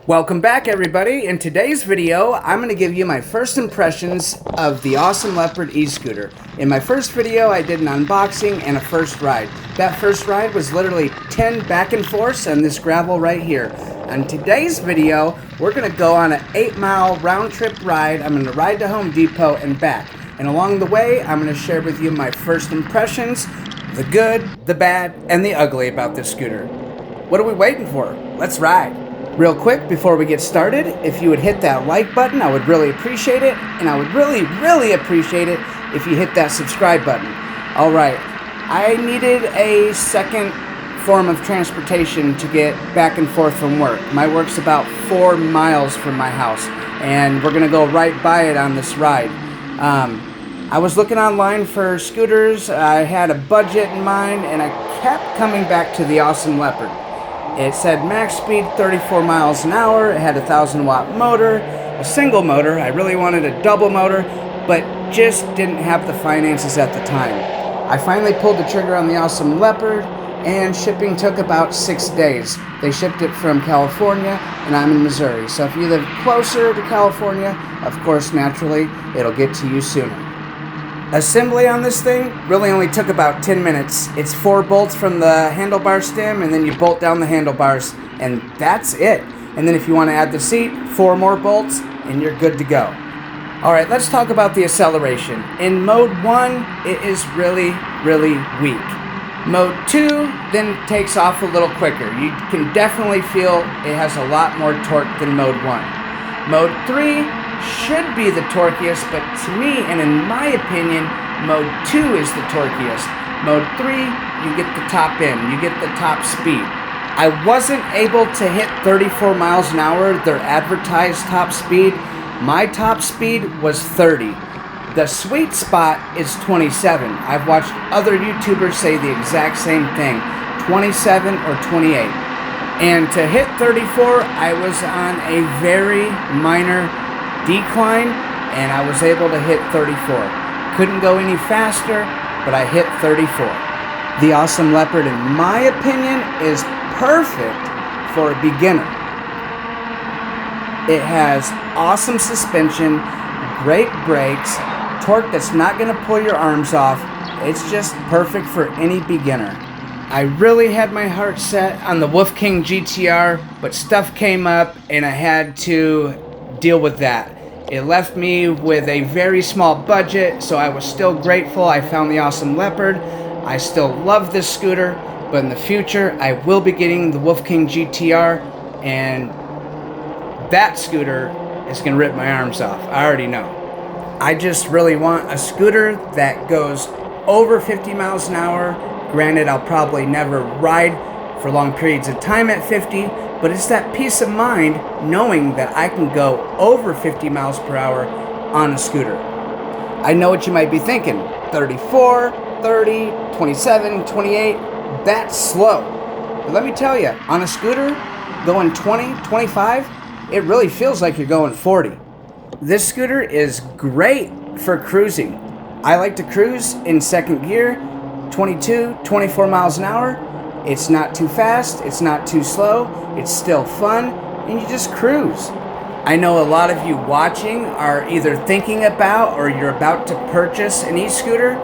Welcome back, everybody. In today's video, I'm going to give you my first impressions of the Ausom Leopard e-scooter. In my first video, I did an unboxing and a first ride. That first ride was literally 10 back and forths on this gravel right here. On today's video, we're going to go on an 8-mile round-trip ride. I'm going to ride to Home Depot and back. And along the way, I'm going to share with you my first impressions, the good, the bad, and the ugly about this scooter. What are we waiting for? Let's ride. Real quick, before we get started, if you would hit that like button, I would really appreciate it. And I would really appreciate it if you hit that subscribe button. Alright, I needed a second form of transportation to get back and forth from work. My work's about 4 miles from my house, and we're going to go right by it on this ride. I was looking online for scooters. I had a budget in mind, and I kept coming back to the Ausom Leopard. It said max speed 34 miles an hour, it had a 1,000-watt motor, a single motor. I really wanted a double motor, but just didn't have the finances at the time. I finally pulled the trigger on the Ausom Leopard, and shipping took about 6 days. They shipped it from California, and I'm in Missouri. So if you live closer to California, of course, naturally, it'll get to you sooner. Assembly on this thing really only took about 10 minutes. It's 4 bolts from the handlebar stem, and then you bolt down the handlebars, and that's it. And then if you want to add the seat, 4 more bolts, and you're good to go. Alright, let's talk about the acceleration. In mode 1, it is really weak. Mode 2 then takes off a little quicker. You can definitely feel it has a lot more torque than mode 1. Mode 3 should be the torquiest, but to me, and in my opinion, mode 2 is the torquiest. Mode 3, you get the top end, you get the top speed. I wasn't able to hit 34 miles an hour, their advertised top speed. My top speed was 30. The sweet spot is 27. I've watched other YouTubers say the exact same thing, 27 or 28. And to hit 34, I was on a very minor decline, and I was able to hit 34. Couldn't go any faster, but I hit 34. The Ausom Leopard, in my opinion, is perfect for a beginner. It has awesome suspension, great brakes, torque that's not going to pull your arms off. It's just perfect for any beginner. I really had my heart set on the Wolf King GTR, but stuff came up and I had to deal with that. It left me with a very small budget, so I was still grateful I found the Ausom Leopard. I still love this scooter, but in the future I will be getting the Wolf King GTR, and that scooter is going to rip my arms off. I already know. I just really want a scooter that goes over 50 miles an hour. Granted, I'll probably never ride for long periods of time at 50, but it's that peace of mind knowing that I can go over 50 miles per hour on a scooter. I know what you might be thinking. 34, 30, 27, 28, that's slow. But let me tell you, on a scooter, going 20, 25, it really feels like you're going 40. This scooter is great for cruising. I like to cruise in second gear, 22, 24 miles an hour. It's not too fast, it's not too slow, it's still fun, and you just cruise. I know a lot of you watching are either thinking about or you're about to purchase an e-scooter.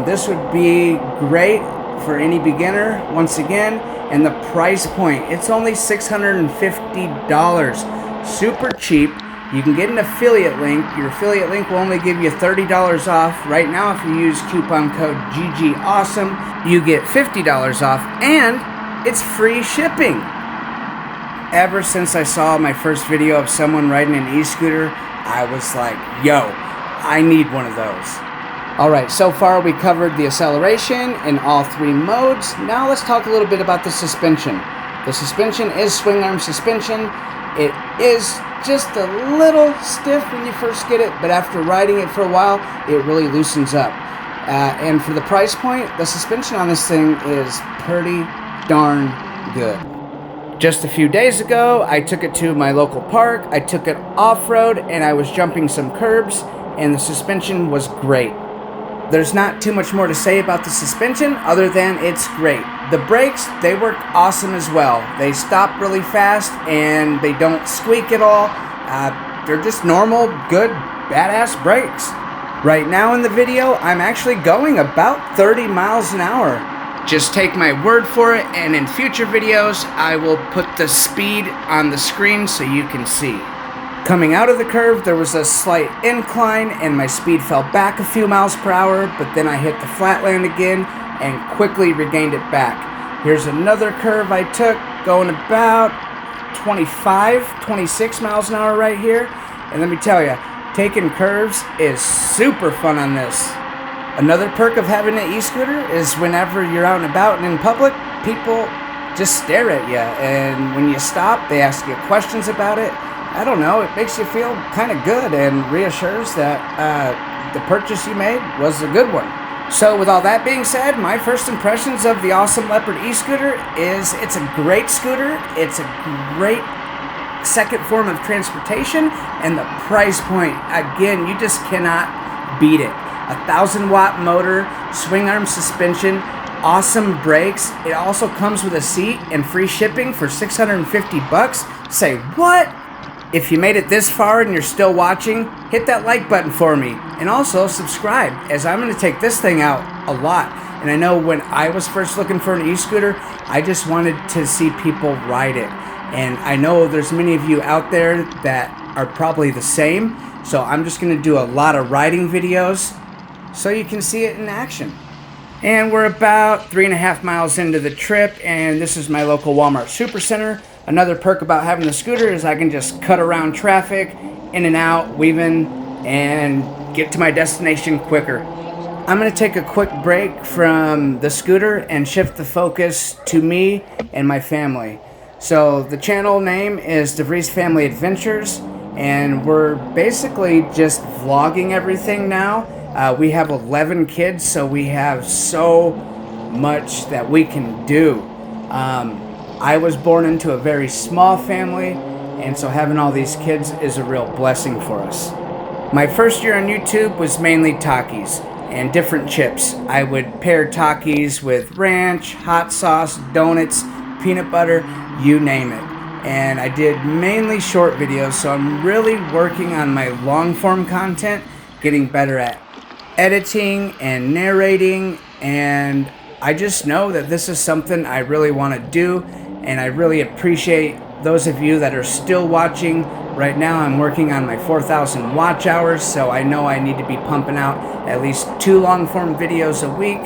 This would be great for any beginner, once again, and the price point, it's only $650. Super cheap. You can get an affiliate link. Your affiliate link will only give you $30 off. Right now, if you use coupon code GGAWESOME, you get $50 off, and it's free shipping. Ever since I saw my first video of someone riding an e-scooter, I was like, yo, I need one of those. Alright, so far we covered the acceleration in all 3 modes. Now let's talk a little bit about the suspension. The suspension is swing arm suspension. It is just a little stiff when you first get it, but after riding it for a while, it really loosens up. And for the price point, the suspension on this thing is pretty darn good. Just a few days ago, I took it to my local park, I took it off-road, and I was jumping some curbs, and the suspension was great. There's not too much more to say about the suspension other than it's great. The brakes, they work awesome as well. They stop really fast and they don't squeak at all. They're just normal, good, badass brakes. Right now in the video, I'm actually going about 30 miles an hour. Just take my word for it, and in future videos, I will put the speed on the screen so you can see. Coming out of the curve, there was a slight incline, and my speed fell back a few miles per hour, but then I hit the flatland again and quickly regained it back. Here's another curve I took, going about 26 miles an hour right here. And let me tell you, taking curves is super fun on this. Another perk of having an e-scooter is whenever you're out and about and in public, people just stare at you. And when you stop, they ask you questions about it. I don't know, it makes you feel kind of good and reassures that the purchase you made was a good one. So with all that being said, my first impressions of the Ausom Leopard e-scooter is it's a great scooter. It's a great second form of transportation, and the price point, again, you just cannot beat it. 1,000-watt motor, swing arm suspension, awesome brakes. It also comes with a seat and free shipping for $650. Say what? If you made it this far and you're still watching, hit that like button for me, and also subscribe, as I'm going to take this thing out a lot. And I know when I was first looking for an e-scooter, I just wanted to see people ride it. And I know there's many of you out there that are probably the same, so I'm just going to do a lot of riding videos so you can see it in action. And we're about 3.5 miles into the trip, and this is my local Walmart Supercenter. Another perk about having the scooter is I can just cut around traffic, in and out, weaving, and get to my destination quicker. I'm going to take a quick break from the scooter and shift the focus to me and my family. So the channel name is DeVries Family Adventures, and we're basically just vlogging everything now. We have 11 kids, so we have so much that we can do. I was born into a very small family, and so having all these kids is a real blessing for us. My first year on YouTube was mainly Takis and different chips. I would pair Takis with ranch, hot sauce, donuts, peanut butter, you name it. And I did mainly short videos, so I'm really working on my long form content, getting better at editing and narrating, and I just know that this is something I really want to do, and I really appreciate those of you that are still watching. Right now I'm working on my 4,000 watch hours, so I know I need to be pumping out at least 2 long form videos a week.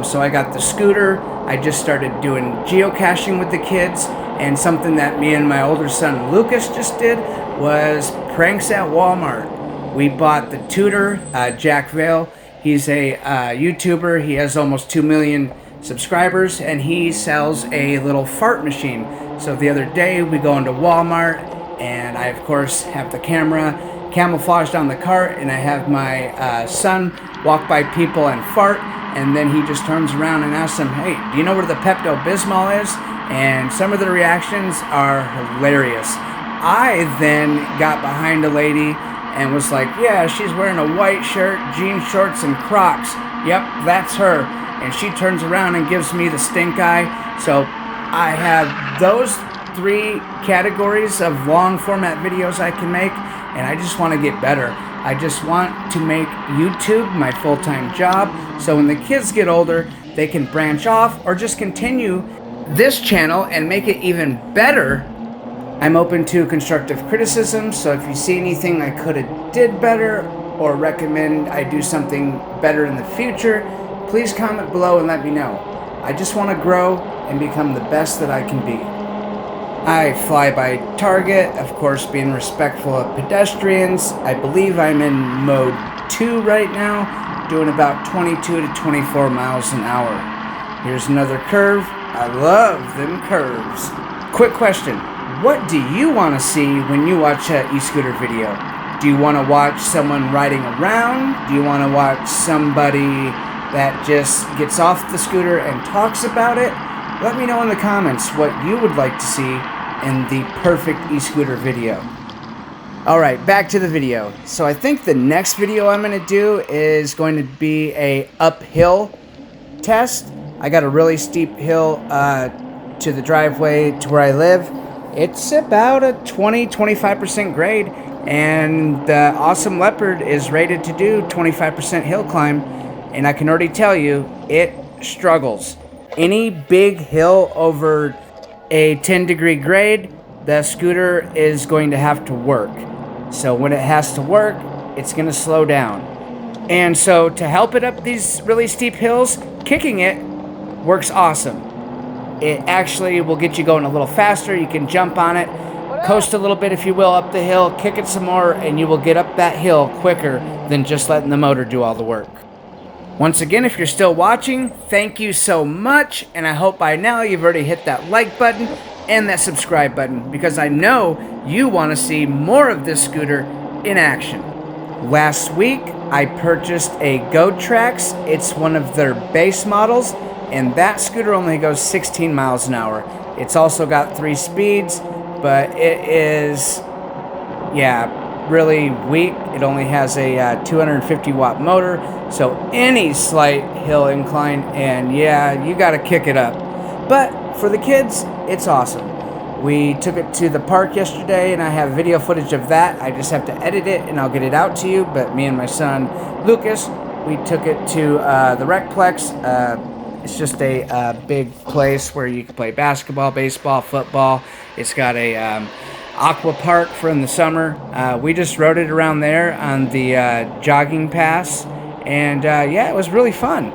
So I got the scooter, I just started doing geocaching with the kids, and something that me and my older son Lucas just did was pranks at Walmart. We bought the tutor, Jack Vale. He's a YouTuber. He has almost 2 million subscribers, and he sells a little fart machine. So the other day we go into Walmart, and I of course have the camera camouflaged on the cart, and I have my son walk by people and fart, and then he just turns around and asks them, "Hey, do you know where the Pepto-Bismol is?" And some of the reactions are hilarious. I then got behind a lady and was like, "Yeah, she's wearing a white shirt, jean shorts, and Crocs. Yep, that's her." And she turns around and gives me the stink eye. So I have those 3 categories of long format videos I can make, and I just want to get better. I just want to make YouTube my full-time job, so when the kids get older, they can branch off or just continue this channel and make it even better. I'm open to constructive criticism, so if you see anything I could have did better or recommend I do something better in the future, please comment below and let me know. I just want to grow and become the best that I can be. I fly by target, of course being respectful of pedestrians. I believe I'm in mode 2 right now, doing about 22 to 24 miles an hour. Here's another curve. I love them curves. Quick question. What do you want to see when you watch an e-scooter video? Do you want to watch someone riding around? Do you want to watch somebody that just gets off the scooter and talks about it? Let me know in the comments what you would like to see in the perfect e-scooter video. Alright, back to the video. So I think the next video I'm going to do is going to be a uphill test. I got a really steep hill to the driveway to where I live. It's about a 20-25% grade, and the Ausom Leopard is rated to do 25% hill climb, and I can already tell you, it struggles. Any big hill over a 10-degree grade, the scooter is going to have to work. So when it has to work, it's going to slow down. And so to help it up these really steep hills, kicking it works awesome. It actually will get you going a little faster. You can jump on it, coast a little bit, if you will, up the hill, kick it some more, and you will get up that hill quicker than just letting the motor do all the work. Once again, if you're still watching, thank you so much, and I hope by now you've already hit that like button and that subscribe button, because I know you want to see more of this scooter in action. Last week, I purchased a Goat Trax. It's one of their base models, and that scooter only goes 16 miles an hour. It's also got 3 speeds, but it is, really weak. It only has a 250 watt motor, so any slight hill incline, and you gotta kick it up. But for the kids, it's awesome. We took it to the park yesterday, and I have video footage of that. I just have to edit it, and I'll get it out to you. But me and my son, Lucas, we took it to the Recplex. It's just a big place where you can play basketball, baseball, football. It's got a aqua park for in the summer. We just rode it around there on the jogging pass, and it was really fun.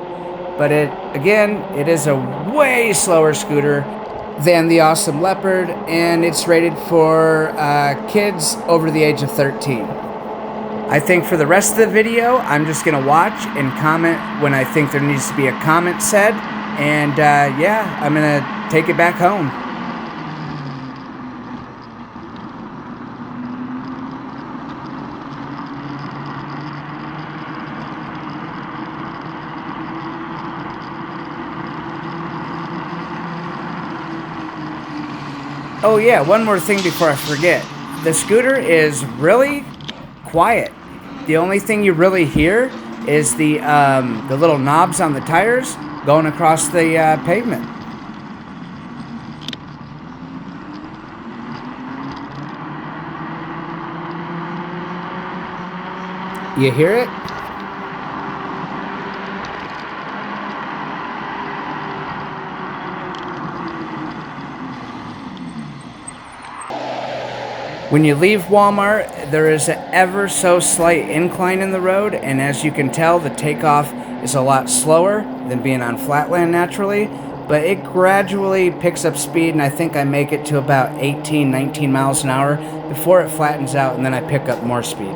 But it is a way slower scooter than the Ausom Leopard, and it's rated for kids over the age of 13. I think for the rest of the video, I'm just going to watch and comment when I think there needs to be a comment said, and I'm going to take it back home. Oh yeah, one more thing before I forget. The scooter is really quiet. The only thing you really hear is the little knobs on the tires going across the pavement. You hear it? When you leave Walmart, there is an ever so slight incline in the road, and as you can tell, the takeoff is a lot slower than being on flatland naturally, but it gradually picks up speed, and I think I make it to about 18, 19 miles an hour before it flattens out, and then I pick up more speed.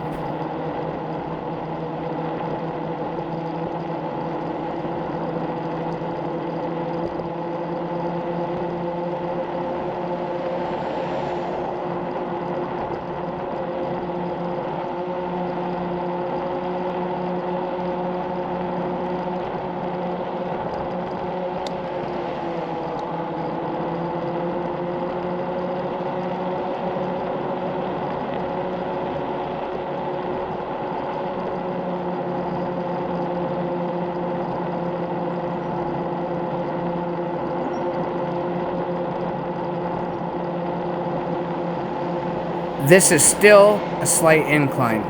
This is still a slight incline.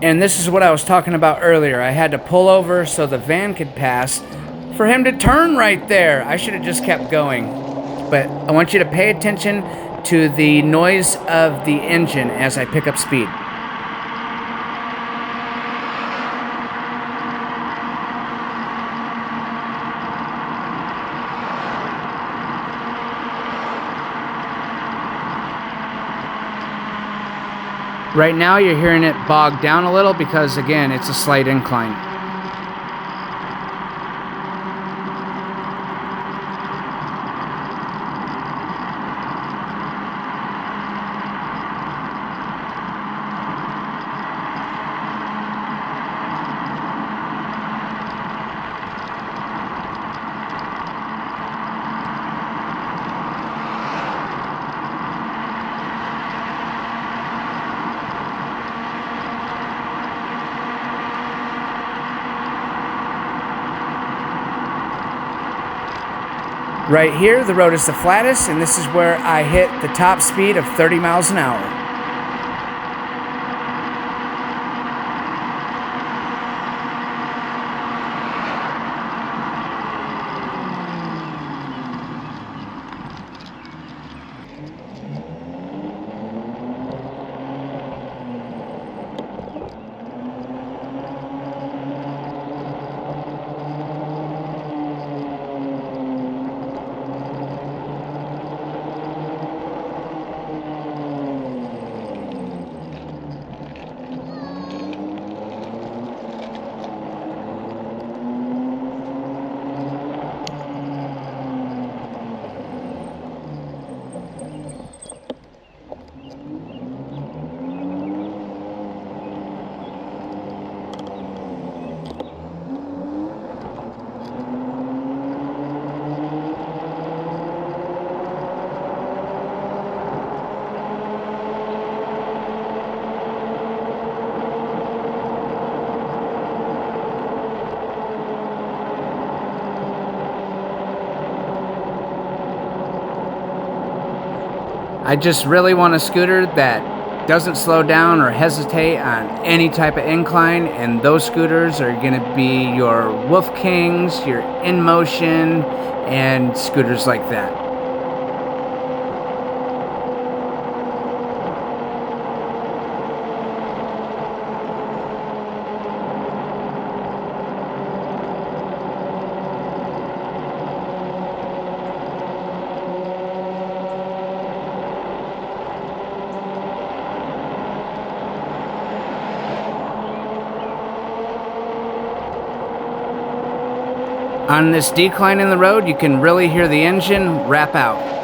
And this is what I was talking about earlier. I had to pull over so the van could pass for him to turn right there. I should have just kept going. But I want you to pay attention to the noise of the engine as I pick up speed. Right now you're hearing it bog down a little because, again, it's a slight incline. Right here, the road is the flattest, and this is where I hit the top speed of 30 miles an hour. I just really want a scooter that doesn't slow down or hesitate on any type of incline, and those scooters are going to be your Wolf Kings, your InMotion, and scooters like that. On this decline in the road, you can really hear the engine rap out.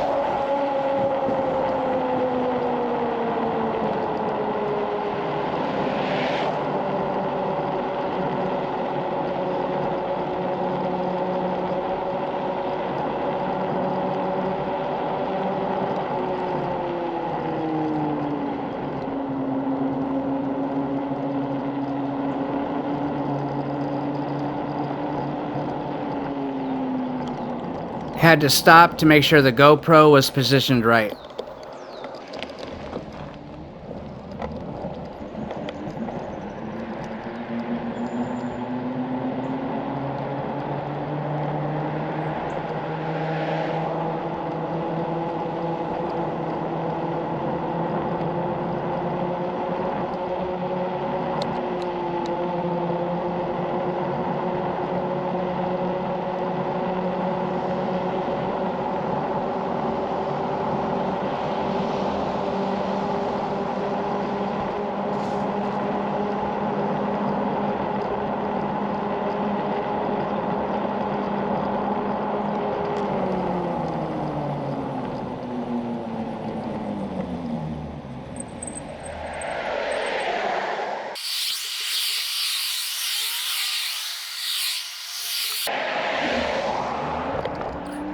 Had to stop to make sure the GoPro was positioned right.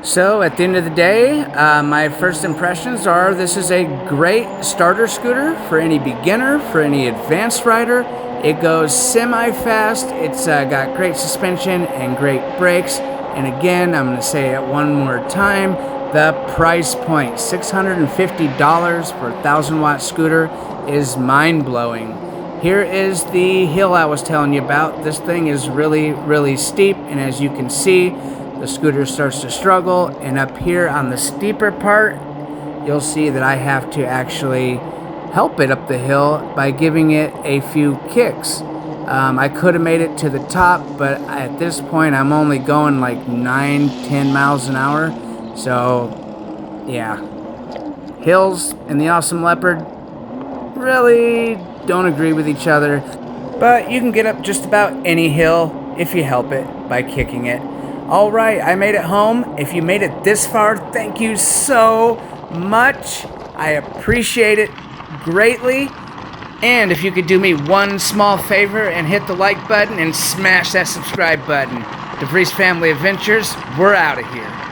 So at the end of the day, my first impressions are this is a great starter scooter for any beginner, for any advanced rider. It goes semi-fast, it's got great suspension and great brakes. And again, I'm going to say it one more time, the price point, $650 for a 1,000-watt scooter is mind-blowing. Here is the hill I was telling you about. This thing is really, really steep, and as you can see, the scooter starts to struggle, and up here on the steeper part, you'll see that I have to actually help it up the hill by giving it a few kicks. I could have made it to the top, but at this point I'm only going like 9-10 miles an hour. So yeah, hills and the Ausom Leopard really don't agree with each other, but you can get up just about any hill if you help it by kicking it. Alright, I made it home. If you made it this far, thank you so much. I appreciate it greatly. And if you could do me one small favor and hit the like button and smash that subscribe button. DeVries Family Adventures, we're out of here.